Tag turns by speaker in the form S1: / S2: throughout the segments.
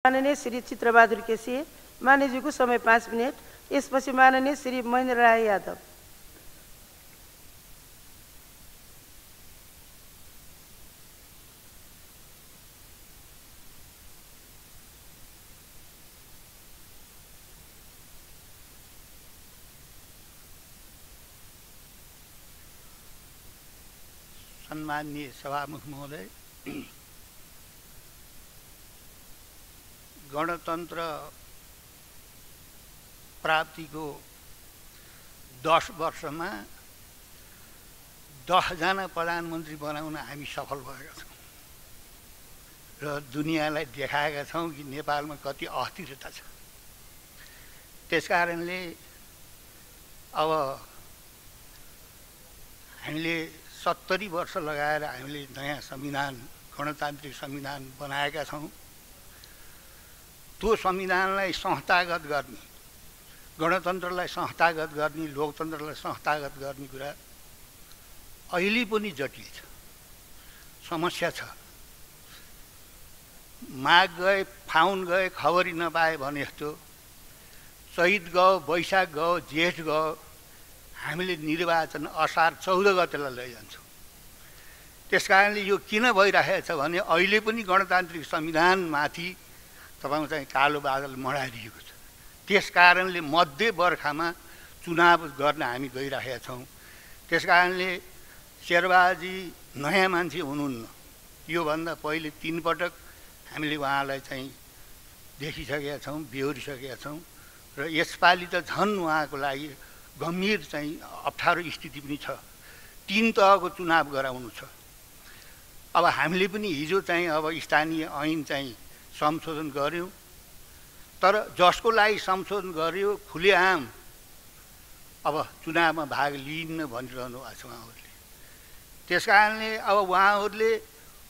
S1: माननीय श्री चित्रबहादुर केसी, मान्यज्यूको समय 5 मिनट। यसपछि माननीय श्री महेन्द्र राय यादव।
S2: सम्माननीय सभामुख महोदय, गणतन्त्र प्राप्तिको 10 वर्षमा 10 जना प्रधानमन्त्री बनाउन हामी सफल भएका छौँ र दुनियाँलाई देखाएका छौँ कि नेपालमा कति अस्थिरता छ। त्यसकारणले अब हामीले 70 वर्ष लगाएर हामीले नयाँ संविधान, गणतान्त्रिक संविधान बनाएका छौँ। त्यो संविधानलाई संस्थागत गर्ने, गणतन्त्रलाई संस्थागत गर्ने, लोकतन्त्रलाई संस्थागत गर्ने कुरा अहिले पनि जटिल छ, समस्या छ। माघ गए फाउन गए खबरी नपाए भने जस्तो चैत गयो, वैशाख गयो, जेठ गयो, हामीले निर्वाचन असार 14 गतेलाई लैजान्छौँ। त्यसकारणले यो किन भइरहेको छ भने अहिले पनि गणतान्त्रिक संविधानमाथि तपाईँ चाहिँ कालो बादल मडाइदिएको छ। त्यसकारणले मध्य बर्खामा चुनाव गर्न हामी गइरहेका छौँ। त्यसकारणले शेरबहाजी नयाँ मान्छे हुनुहुन्न। योभन्दा पहिले 3 पटक हामीले उहाँलाई चाहिँ देखिसकेका छौँ, बेहोरिसकेका छौँ र यसपालि त झन् उहाँको लागि गम्भीर चाहिँ अप्ठ्यारो स्थिति पनि छ। 3 तहको चुनाव गराउनु छ। अब हामीले पनि हिजो चाहिँ अब स्थानीय ऐन चाहिँ संशोधन गर्यौँ, तर जसको लागि संशोधन गर्यो खुलेआम अब चुनावमा भाग लिन्न भनिरहनु भएको छ उहाँहरूले। त्यसकारणले अब उहाँहरूले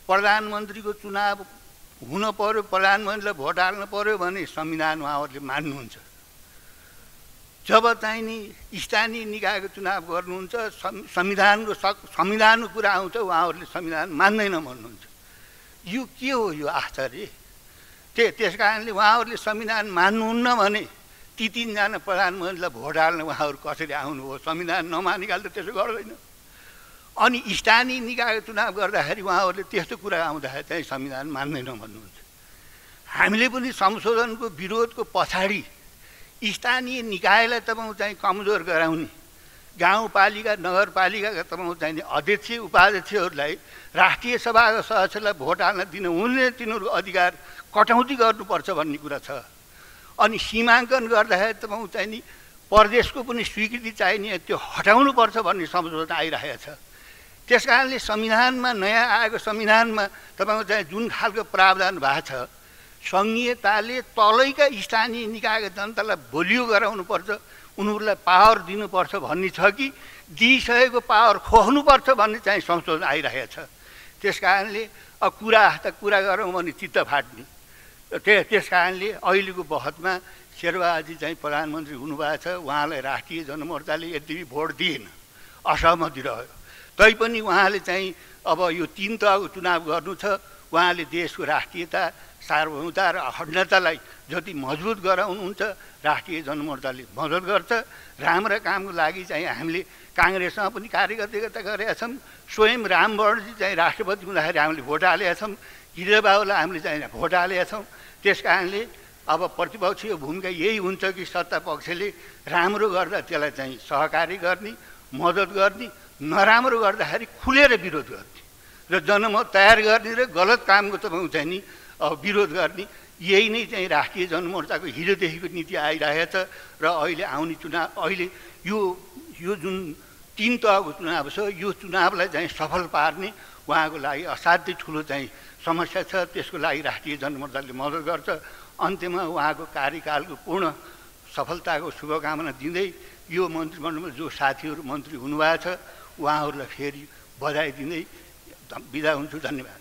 S2: प्रधानमन्त्रीको चुनाव हुन पर्यो, प्रधानमन्त्रीलाई भोट हाल्न पर्यो भने संविधान उहाँहरूले मान्नुहुन्छ। जब चाहिँ नि स्थानीय निकायको चुनाव गर्नुहुन्छ, संविधानको कुरा आउँछ, उहाँहरूले संविधान मान्दैन भन्नुहुन्छ। यो के हो? यो आश्चर्य। त्यसकारणले उहाँहरूले संविधान मान्नुहुन्न भने ती 3 जना प्रधानमन्त्रीलाई भोट हाल्न उहाँहरू कसरी आउनुभयो? संविधान नमानिकाल त त्यसो गर्दैन। अनि स्थानीय निकायको चुनाव गर्दाखेरि उहाँहरूले त्यस्तो कुरा आउँदाखेरि चाहिँ संविधान मान्दैन भन्नुहुन्छ। हामीले पनि संशोधनको विरोधको पछाडि स्थानीय निकायलाई तपाईँ चाहिँ कमजोर गराउने, गाउँपालिका नगरपालिकाका तपाईँ चाहिँ अध्यक्ष उपाध्यक्षहरूलाई राष्ट्रिय सभाका सदस्यलाई भोट हाल्न दिन हुने तिनीहरूको अधिकार कटौती गर्नुपर्छ भन्ने कुरा छ। अनि सीमाङ्कन गर्दाखेरि तपाईँ चाहिँ नि प्रदेशको पनि स्वीकृति चाहिने, त्यो हटाउनुपर्छ भन्ने संशोधन आइरहेको छ। त्यसकारणले संविधानमा, नयाँ आएको संविधानमा तपाईँ चाहिँ जुन खालको प्रावधान भएको छ, सङ्घीयताले तलैका स्थानीय निकायका जनतालाई बलियो गराउनुपर्छ, उनीहरूलाई पावर दिनुपर्छ भन्ने छ कि दिइसकेको पावर खोज्नुपर्छ भन्ने चाहिँ संशोधन आइरहेको छ। त्यसकारणले अब कुरा गरौँ भने चित्त फाट्ने। त्यसकारणले अहिलेको बहसमा शेरबहाजी चाहिँ प्रधानमन्त्री हुनुभएको छ, उहाँलाई राष्ट्रिय जनमोर्चाले यद्यपि भोट दिएन, असहमति रह्यो। तैपनि उहाँले चाहिँ अब यो 3 तहको चुनाव गर्नु छ। उहाँले देशको राष्ट्रियता, सार्वभौमता र अखण्डतालाई जति मजबुत गराउनुहुन्छ राष्ट्रिय जनमोर्चाले मद्दत गर्छ। राम्रा कामको लागि चाहिँ हामीले काङ्ग्रेससँग पनि कार्यकर्ता गरेका छौँ। स्वयं रामवरणजी चाहिँ राष्ट्रपति हुँदाखेरि हामीले भोट हालेका छौँ। गिरिजाबाबुलाई हामीले चाहिँ भोट हालेका छौँ। त्यसकारणले अब प्रतिपक्षीय भूमिका यही हुन्छ कि सत्ता पक्षले राम्रो गर्दा त्यसलाई चाहिँ सहकारी गर्ने, मद्दत गर्ने, नराम्रो गर्दाखेरि खुलेर विरोध गर्ने र जनमत तयार गर्ने र गलत कामको तपाईँ चाहिँ नि विरोध गर्ने, यही नै चाहिँ राष्ट्रिय जनमोर्चाको हिजोदेखिको नीति आइरहेको छ। र अहिले आउने चुनाव, अहिले यो जुन 3 तहको चुनाव छ, यो चुनावलाई चाहिँ सफल पार्ने उहाँको लागि असाध्यै ठुलो चाहिँ समस्या छ। त्यसको लागि राष्ट्रिय जनमोर्चाले मद्दत गर्छ। अन्त्यमा उहाँको कार्यकालको पूर्ण सफलताको शुभकामना दिँदै यो मन्त्रीमण्डलमा जो साथीहरू मन्त्री हुनुभएको छ उहाँहरूलाई फेरि बधाई दिँदै बिदा हुन्छु। धन्यवाद।